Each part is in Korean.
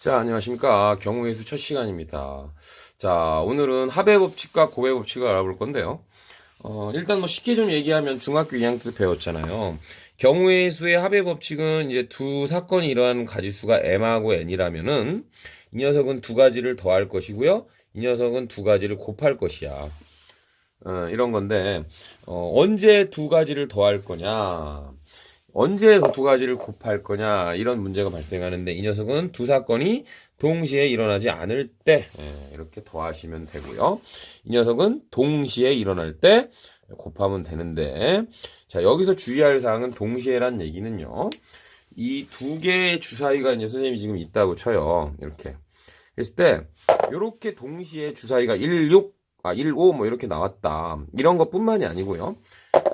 자, 안녕하십니까. 경우의 수 첫 시간입니다. 자, 오늘은 합의 법칙과 고의 법칙을 알아볼 건데요. 일단 뭐 쉽게 좀 얘기하면 중학교 2학년 때 배웠잖아요. 경우의 수의 합의 법칙은 이제 두 사건이 일어나는 가지수가 m하고 n이라면은 이 녀석은 두 가지를 더할 것이고요. 이 녀석은 두 가지를 곱할 것이야. 이런 건데, 언제 두 가지를 더할 거냐? 언제 두 가지를 곱할 거냐 이런 문제가 발생하는데 이 녀석은 두 사건이 동시에 일어나지 않을 때 이렇게 더하시면 되고요. 이 녀석은 동시에 일어날 때 곱하면 되는데 자 여기서 주의할 사항은 동시에란 얘기는요. 이 두 개의 주사위가 이제 선생님이 지금 있다고 쳐요. 이렇게 그랬을 때 이렇게 동시에 주사위가 16, 15 뭐 이렇게 나왔다. 이런 것뿐만이 아니고요.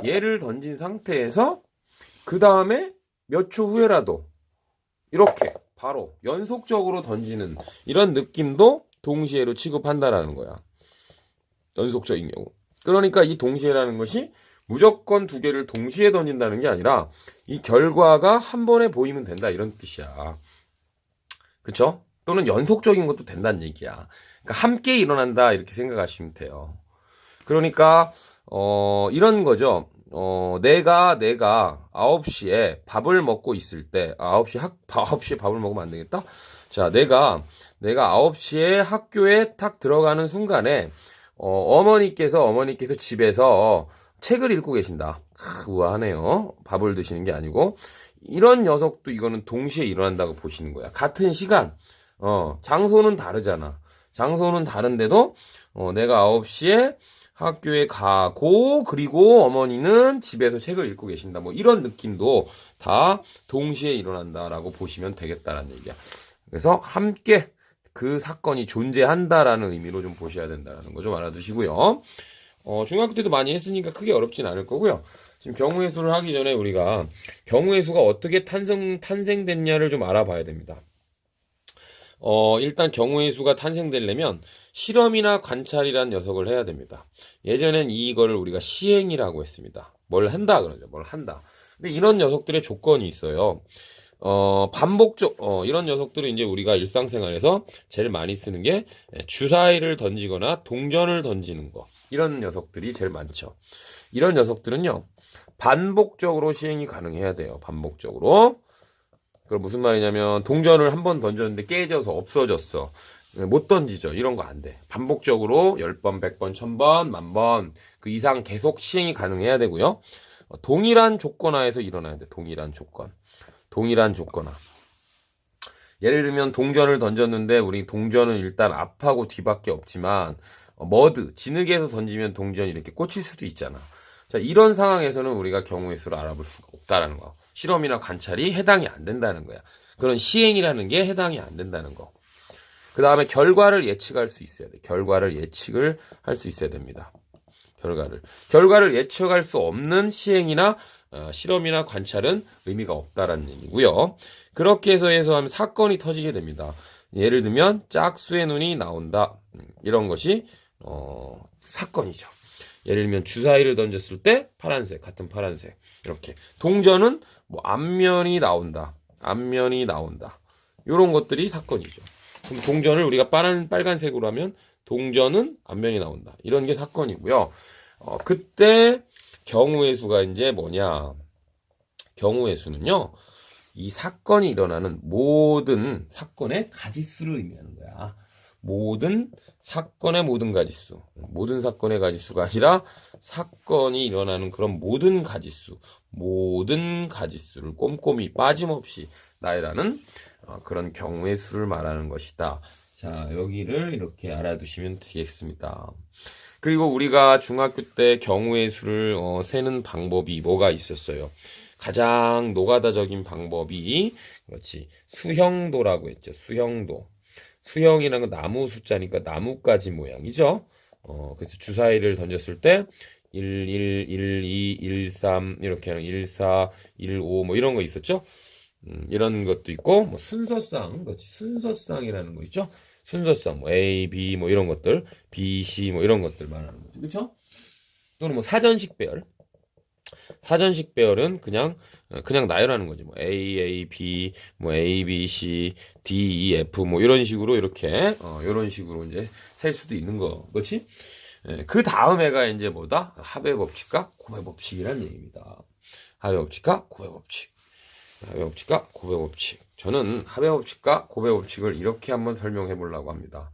얘를 던진 상태에서 그 다음에 몇 초 후에라도 이렇게 바로 연속적으로 던지는 이런 느낌도 동시에로 취급한다라는 거야. 연속적인 경우. 그러니까 이 동시에라는 것이 무조건 두 개를 동시에 던진다는 게 아니라 이 결과가 한 번에 보이면 된다 이런 뜻이야. 그쵸? 또는 연속적인 것도 된다는 얘기야. 그러니까 함께 일어난다 이렇게 생각하시면 돼요. 그러니까 이런 거죠. 내가 9시에 밥을 먹고 있을 때 9시에 밥을 먹으면 안 되겠다. 자, 내가 9시에 학교에 탁 들어가는 순간에 어머니께서 집에서 책을 읽고 계신다. 우아하네요. 밥을 드시는 게 아니고 이런 녀석도 이거는 동시에 일어난다고 보시는 거야. 같은 시간. 장소는 다르잖아. 장소는 다른데도 내가 9시에 학교에 가고 그리고 어머니는 집에서 책을 읽고 계신다. 뭐 이런 느낌도 다 동시에 일어난다라고 보시면 되겠다라는 얘기야. 그래서 함께 그 사건이 존재한다라는 의미로 좀 보셔야 된다라는 거 좀 알아두시고요. 중학교 때도 많이 했으니까 크게 어렵진 않을 거고요. 지금 경우의 수를 하기 전에 우리가 경우의 수가 어떻게 탄생됐냐를 좀 알아봐야 됩니다. 일단 경우의 수가 탄생되려면 실험이나 관찰이란 녀석을 해야 됩니다. 예전엔 이거를 우리가 시행이라고 했습니다. 뭘 한다 그러죠. 뭘 한다. 근데 이런 녀석들의 조건이 있어요. 이런 녀석들은 이제 우리가 일상생활에서 제일 많이 쓰는 게 주사위를 던지거나 동전을 던지는 거. 이런 녀석들이 제일 많죠. 이런 녀석들은요, 반복적으로 시행이 가능해야 돼요. 반복적으로. 그럼 무슨 말이냐면 동전을 한 번 던졌는데 깨져서 없어졌어. 못 던지죠. 이런 거 안 돼. 반복적으로 10번, 100번, 1000번, 10,000번 그 이상 계속 시행이 가능해야 되고요. 동일한 조건하에서 일어나야 돼. 동일한 조건. 동일한 조건하. 예를 들면 동전을 던졌는데 우리 동전은 일단 앞하고 뒤밖에 없지만 진흙에서 던지면 동전이 이렇게 꽂힐 수도 있잖아. 자, 이런 상황에서는 우리가 경우의 수를 알아볼 수가 없다라는 거. 실험이나 관찰이 해당이 안 된다는 거야. 그런 시행이라는 게 해당이 안 된다는 거. 그 다음에 결과를 예측할 수 있어야 돼. 결과를 예측을 할 수 있어야 됩니다. 결과를 예측할 수 없는 시행이나 실험이나 관찰은 의미가 없다라는 얘기고요. 그렇게 해서 하면 사건이 터지게 됩니다. 예를 들면 짝수의 눈이 나온다. 이런 것이 사건이죠. 예를 들면 주사위를 던졌을 때 파란색, 같은 파란색. 이렇게. 동전은 뭐 앞면이 나온다. 이런 것들이 사건이죠. 그럼 동전을 우리가 빨간색으로 하면 동전은 앞면이 나온다. 이런 게 사건이고요. 그때 경우의 수가 이제 뭐냐. 경우의 수는요. 이 사건이 일어나는 모든 사건의 가지수를 의미하는 거야. 모든 사건의 모든 가지수. 모든 사건의 가지수가 아니라 사건이 일어나는 그런 모든 가지수를 꼼꼼히 빠짐없이 나열하는 그런 경우의 수를 말하는 것이다. 자, 여기를 이렇게 알아두시면 되겠습니다. 그리고 우리가 중학교 때 경우의 수를 세는 방법이 뭐가 있었어요? 가장 노가다적인 방법이 그렇지 수형도라고 했죠. 수형이라는 건 나무 숫자니까 나뭇가지 모양이죠. 그래서 주사위를 던졌을 때 1, 2, 1, 3 이렇게 하는 1, 4, 1, 5 뭐 이런 거 있었죠. 이런 것도 있고 뭐 순서쌍이라는 거 있죠. 순서쌍 뭐 A, B 뭐 이런 것들, B, C 뭐 이런 것들 말하는 거죠. 그렇죠? 또는 뭐 사전식 배열. 사전식 배열은 그냥 나열하는 거지. 뭐 A, B, 뭐 A, B, C, D, E, F 뭐 이런 식으로 이렇게 이런 식으로 이제 셀 수도 있는 거, 그렇지? 그 다음 애가 이제 뭐다? 합의 법칙과 곱의 법칙이라는 얘기입니다. 합의 법칙과 곱의 법칙. 합의 법칙과 곱의 법칙. 저는 합의 법칙과 곱의 법칙을 이렇게 한번 설명해 보려고 합니다.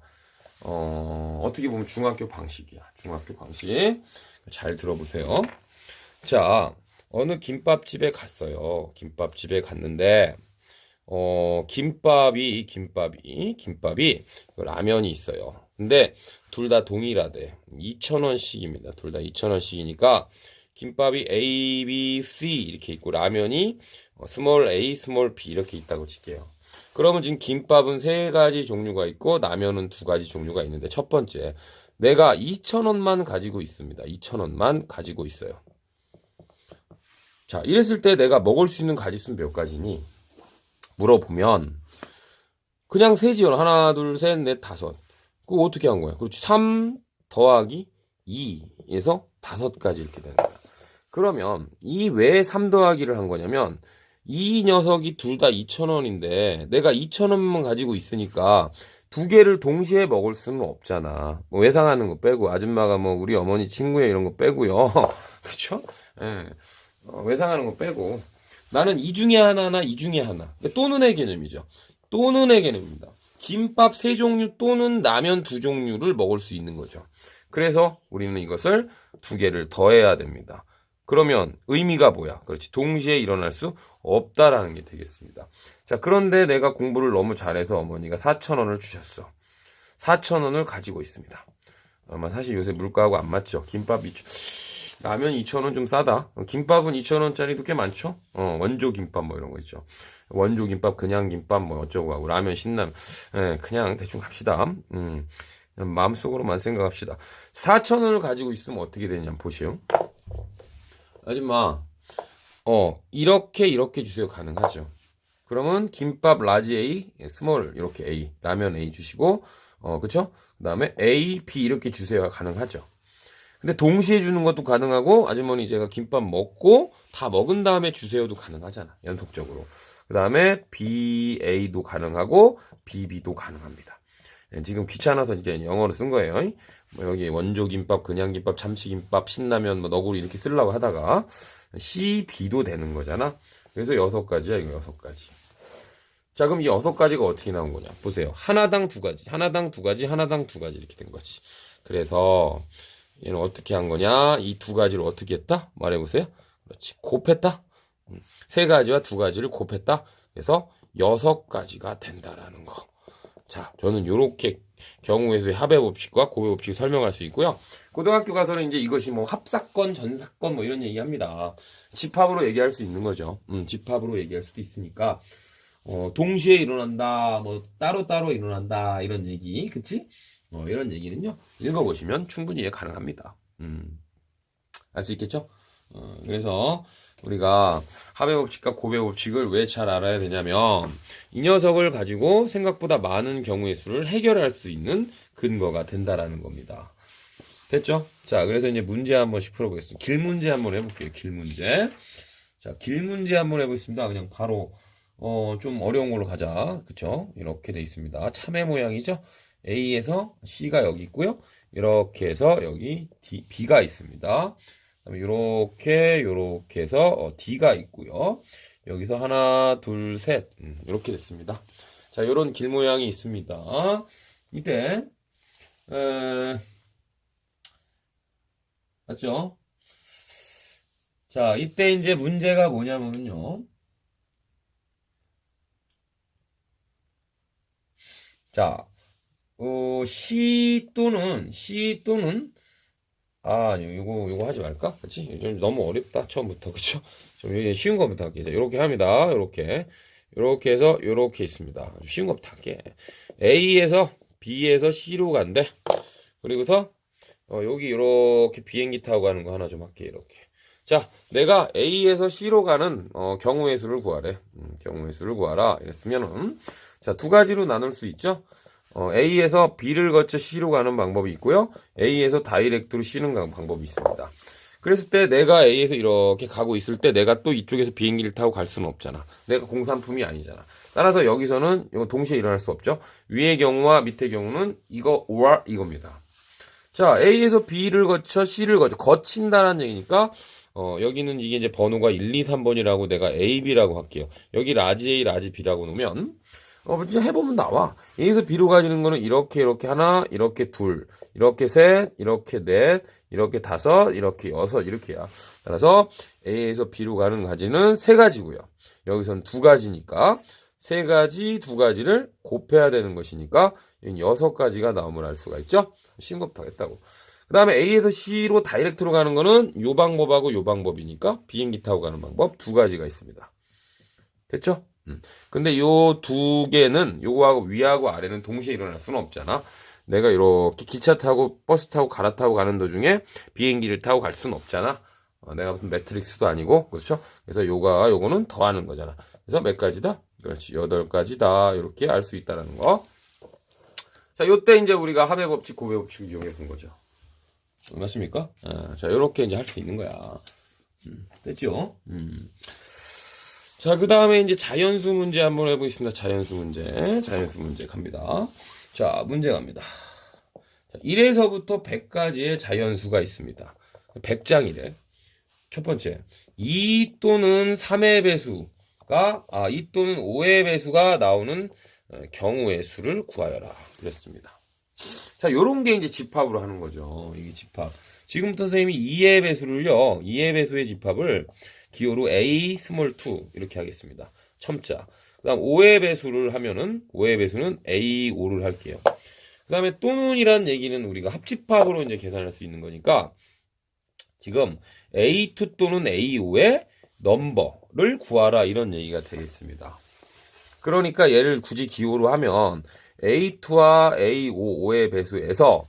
어떻게 보면 중학교 방식이야. 중학교 방식. 잘 들어보세요. 자, 어느 김밥집에 갔어요. 김밥집에 갔는데, 김밥이 라면이 있어요. 근데 둘 다 동일하대. 2,000원씩입니다. 둘 다 2,000원씩이니까 김밥이 A, B, C 이렇게 있고 라면이 스몰 A, 스몰 B 이렇게 있다고 칠게요. 그러면 지금 김밥은 3가지 종류가 있고 라면은 2가지 종류가 있는데 첫 번째, 내가 2,000원만 가지고 있습니다. 2,000원만 가지고 있어요. 자, 이랬을 때 내가 먹을 수 있는 가지수는 몇 가지니? 물어보면 그냥 세지요. 하나, 둘, 셋, 넷, 다섯. 그거 어떻게 한 거야? 그렇지. 3 더하기 2에서 5가지 이렇게 되는 거야. 그러면 이 왜 3 더하기를 한 거냐면 이 녀석이 둘 다 2,000원인데 내가 2,000원만 가지고 있으니까 2개를 동시에 먹을 수는 없잖아. 뭐 외상하는 거 빼고 아줌마가 뭐 우리 어머니 친구야 이런 거 빼고요. 그렇죠? 예. 외상하는 거 빼고 나는 이 중에 하나나 이 중에 하나. 또는의 개념이죠. 또는의 개념입니다. 김밥 3종류 또는 라면 2종류를 먹을 수 있는 거죠. 그래서 우리는 이것을 2개를 더해야 됩니다. 그러면 의미가 뭐야? 그렇지. 동시에 일어날 수 없다라는 게 되겠습니다. 자, 그런데 내가 공부를 너무 잘해서 어머니가 4,000원을 주셨어. 4,000원을 가지고 있습니다. 아마 사실 요새 물가하고 안 맞죠. 라면 2,000원 좀 싸다. 김밥은 2,000원짜리도 꽤 많죠. 원조 김밥 뭐 이런 거 있죠. 원조 김밥, 그냥 김밥 뭐 어쩌고 하고 라면, 신라면. 그냥 대충 갑시다. 마음속으로만 생각합시다. 4,000원을 가지고 있으면 어떻게 되냐 보시오. 아줌마, 이렇게 주세요. 가능하죠. 그러면 김밥 라지 A, 스몰 이렇게 A, 라면 A 주시고, 그쵸? 그 다음에 A, B 이렇게 주세요. 가능하죠. 근데 동시에 주는 것도 가능하고, 아주머니 제가 김밥 먹고 다 먹은 다음에 주세요도 가능하잖아. 연속적으로. 그 다음에 B, A도 가능하고, B, B도 가능합니다. 지금 귀찮아서 이제 영어로 쓴 거예요. 뭐 여기 원조 김밥, 그냥 김밥, 참치 김밥, 신라면, 뭐 너구리 이렇게 쓰려고 하다가 C, B도 되는 거잖아. 그래서 6가지야, 이거 6가지. 자, 그럼 이 6가지가 어떻게 나온 거냐? 보세요. 하나당 2가지, 하나당 2가지, 하나당 2가지 이렇게 된 거지. 그래서 얘는 어떻게 한 거냐? 이 2가지를 어떻게 했다? 말해보세요. 그렇지. 곱했다. 3가지와 2가지를 곱했다. 그래서 6가지가 된다라는 거. 자, 저는 요렇게 경우의 수의 합의 법칙과 곱의 법칙을 설명할 수 있고요. 고등학교 가서는 이제 이것이 뭐 합사건, 전사건 뭐 이런 얘기합니다. 집합으로 얘기할 수 있는 거죠. 집합으로 얘기할 수도 있으니까 동시에 일어난다, 뭐 따로따로 일어난다 이런 얘기, 그치? 이런 얘기는요. 읽어보시면 충분히 이해 가능합니다. 알 수 있겠죠? 그래서 우리가 합의 법칙과 곱의 법칙을 왜 잘 알아야 되냐면 이 녀석을 가지고 생각보다 많은 경우의 수를 해결할 수 있는 근거가 된다라는 겁니다. 됐죠? 자, 그래서 이제 문제 한 번씩 풀어보겠습니다. 길 문제 한번 해볼게요. 길 문제. 자, 길 문제 한번 해보겠습니다. 그냥 바로 좀 어려운 걸로 가자. 그쵸? 이렇게 돼 있습니다. 참외 모양이죠? A에서 C가 여기 있고요. 이렇게 해서 여기 B가 있습니다. 그다음에 요렇게 해서 D가 있고요. 여기서 하나, 둘, 셋 이렇게 됐습니다. 자, 요런 길 모양이 있습니다. 이때 맞죠? 자, 이때 이제 문제가 뭐냐면요. 자, C 또는 요거 하지 말까? 그치? 좀 너무 어렵다, 처음부터. 그쵸? 좀 쉬운 거부터 할게요. 이렇게 합니다. 요렇게 해서, 요렇게 있습니다. 쉬운 거부터 할게. A에서, B에서 C로 간대. 그리고서, 여기 요렇게 비행기 타고 가는 거 하나 좀 할게, 이렇게. 자, 내가 A에서 C로 가는, 경우의 수를 구하래. 경우의 수를 구하라. 이랬으면은, 자, 2가지로 나눌 수 있죠? A에서 B를 거쳐 C로 가는 방법이 있고요. A에서 다이렉트로 C는 가는 방법이 있습니다. 그랬을 때 내가 A에서 이렇게 가고 있을 때 내가 또 이쪽에서 비행기를 타고 갈 수는 없잖아. 내가 공산품이 아니잖아. 따라서 여기서는 이거 동시에 일어날 수 없죠. 위의 경우와 밑의 경우는 이거 or 이겁니다. 자, A에서 B를 거쳐 C를 거친다는 얘기니까 여기는 이게 이제 번호가 1, 2, 3번이라고 내가 A, B라고 할게요. 여기 라지 A, 라지 B라고 놓으면 진짜 해보면 나와. A에서 B로 가지는 거는 이렇게 하나, 이렇게 둘, 이렇게 셋, 이렇게 넷, 이렇게 다섯, 이렇게 여섯, 이렇게야. 따라서 A에서 B로 가지는 세 가지고요. 여기선 두 가지니까 세 가지, 두 가지를 곱해야 되는 것이니까 여섯 가지가 나옴을 알 수가 있죠. 신곱도 하겠다고. 그 다음에 A에서 C로 다이렉트로 가는 거는 요 방법하고 요 방법이니까 비행기 타고 가는 방법 두 가지가 있습니다. 됐죠? 근데 요 두 개는 요거하고 위하고 아래는 동시에 일어날 수는 없잖아. 내가 이렇게 기차 타고 버스 타고 갈아타고 가는 도중에 비행기를 타고 갈 수는 없잖아. 내가 무슨 매트릭스도 아니고 그렇죠? 그래서 요거는 더하는 거잖아. 그래서 몇 가지다? 그렇지, 8가지다. 이렇게 알 수 있다는 거. 자, 요때 이제 우리가 합의 법칙, 고배 법칙을 이용해 본 거죠. 맞습니까? 자, 요렇게 이제 할 수 있는 거야. 됐죠? 자, 그 다음에 이제 자연수 문제 한번 해보겠습니다. 자연수 문제 갑니다. 자, 문제 갑니다. 자, 1에서부터 100까지의 자연수가 있습니다. 100장이래. 첫 번째, 2 또는 3의 배수가, 2 또는 5의 배수가 나오는 경우의 수를 구하여라. 그랬습니다. 자, 요런 게 이제 집합으로 하는 거죠. 이게 집합. 지금부터 선생님이 2의 배수를요, 2의 배수의 집합을 기호로 A 스몰 2 이렇게 하겠습니다. 첨자. 그 다음 5의 배수를 하면은 5의 배수는 A5를 할게요. 그 다음에 또는이란 얘기는 우리가 합집합으로 이제 계산할 수 있는 거니까 지금 A2 또는 A5의 넘버를 구하라 이런 얘기가 되겠습니다. 그러니까 얘를 굳이 기호로 하면 A2와 A5, 5의 배수에서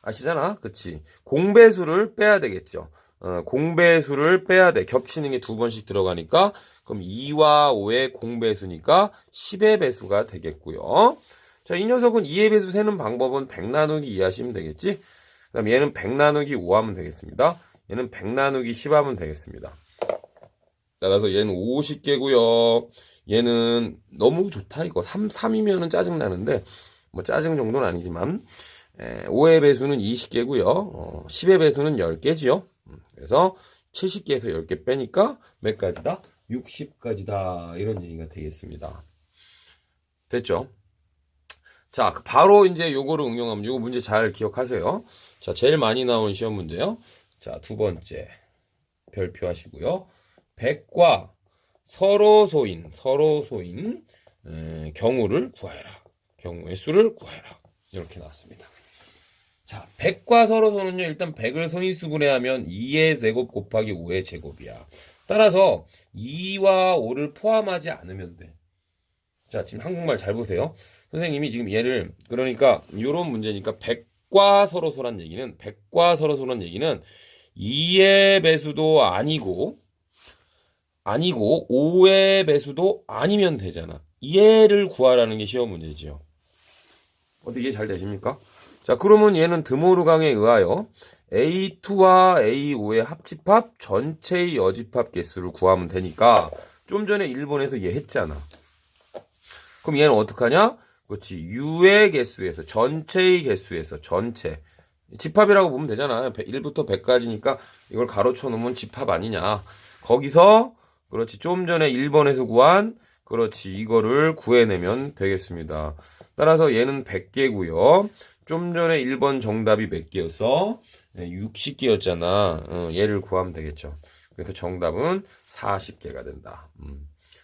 아시잖아? 그치? 공배수를 빼야 되겠죠. 공배수를 빼야 돼. 겹치는 게 두 번씩 들어가니까 그럼 2와 5의 공배수니까 10의 배수가 되겠고요. 자, 이 녀석은 2의 배수 세는 방법은 100 나누기 2 하시면 되겠지? 그 다음 얘는 100 나누기 5 하면 되겠습니다. 얘는 100 나누기 10 하면 되겠습니다. 따라서 얘는 50개고요. 얘는 너무 좋다 이거. 3이면은 짜증나는데 뭐 짜증 정도는 아니지만 5의 배수는 20개고요. 10의 배수는 10개지요. 그래서 70개에서 10개 빼니까 몇 가지다? 60가지다. 이런 얘기가 되겠습니다. 됐죠? 자, 바로 이제 요거를 응용하면 요거 문제 잘 기억하세요. 자, 제일 많이 나온 시험 문제요. 자, 두 번째 별표 하시고요. 100과 서로 소인 경우를 구하여라. 경우의 수를 구하여라. 이렇게 나왔습니다. 자, 100과 서로 소는요, 일단 100을 선인수분해 하면 2의 제곱 곱하기 5의 제곱이야. 따라서 2와 5를 포함하지 않으면 돼. 자, 지금 한국말 잘 보세요. 선생님이 지금 얘를, 그러니까, 요런 문제니까 100과 서로 소란 얘기는, 2의 배수도 아니고 5의 배수도 아니면 되잖아. 얘를 구하라는 게 시험 문제죠. 어떻게 이해 잘 되십니까? 자, 그러면 얘는 드모르강에 의하여 A2와 A5의 합집합 전체의 여집합 개수를 구하면 되니까 좀 전에 1번에서 얘 했잖아. 그럼 얘는 어떡하냐? 그렇지. U의 개수에서 전체의 개수에서 전체 집합이라고 보면 되잖아. 1부터 100까지니까 이걸 가로쳐 놓으면 집합 아니냐. 거기서 그렇지. 좀 전에 1번에서 구한 그렇지. 이거를 구해내면 되겠습니다. 따라서 얘는 100개고요. 좀 전에 1번 정답이 몇 개였어? 60개였잖아. 얘를 구하면 되겠죠. 그래서 정답은 40개가 된다.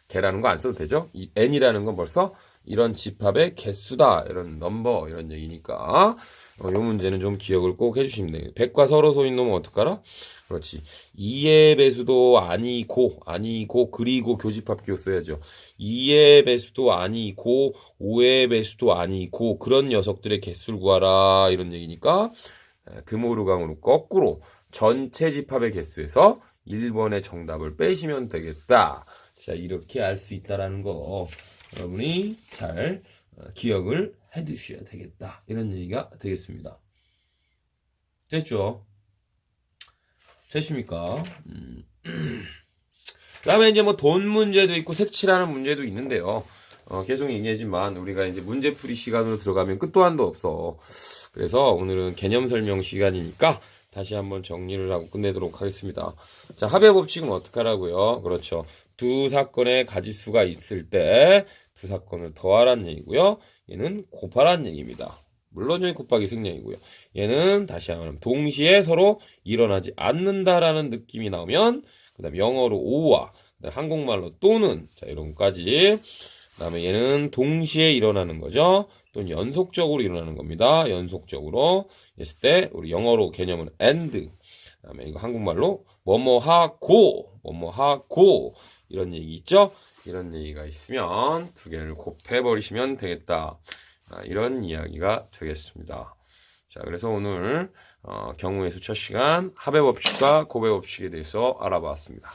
개라는 거 안 써도 되죠? 이 n이라는 건 벌써 이런 집합의 개수다. 이런 넘버 이런 얘기니까 요 문제는 좀 기억을 꼭 해주시면 돼요. 100과 서로 소인 놈은 어떡하라? 그렇지. 2의 배수도 아니고 그리고 교집합 기호 써야죠. 2의 배수도 아니고 5의 배수도 아니고 그런 녀석들의 개수를 구하라 이런 얘기니까 드모르강으로 거꾸로 전체 집합의 개수에서 1번의 정답을 빼시면 되겠다. 자, 이렇게 알 수 있다라는 거 여러분이 잘 기억을 해 두셔야 되겠다. 이런 얘기가 되겠습니다. 됐죠? 됐습니까? 그다음에 이제 뭐 돈 문제도 있고 색칠하는 문제도 있는데요. 계속 얘기하지만 우리가 이제 문제풀이 시간으로 들어가면 끝도 한도 없어. 그래서 오늘은 개념 설명 시간이니까 다시 한번 정리를 하고 끝내도록 하겠습니다. 자, 합의 법칙은 어떻게 하라고요? 그렇죠. 두 사건의 가지수가 있을 때 두 사건을 더하란 얘기고요. 얘는 곱하란 얘기입니다. 물론 여기 곱하기 생략이고요. 얘는 다시 한번 동시에 서로 일어나지 않는다라는 느낌이 나오면 그다음 영어로 오와 그다음 한국말로 또는 자 이런 것까지 그다음에 얘는 동시에 일어나는 거죠. 또는 연속적으로 일어나는 겁니다. 연속적으로 했을 때 우리 영어로 개념은 and 그다음에 이거 한국말로 뭐뭐하고 이런 얘기 있죠. 이런 얘기가 있으면 두 개를 곱해버리시면 되겠다. 이런 이야기가 되겠습니다. 자, 그래서 오늘 경우의 수 첫 시간 합의 법칙과 곱의 법칙에 대해서 알아봤습니다.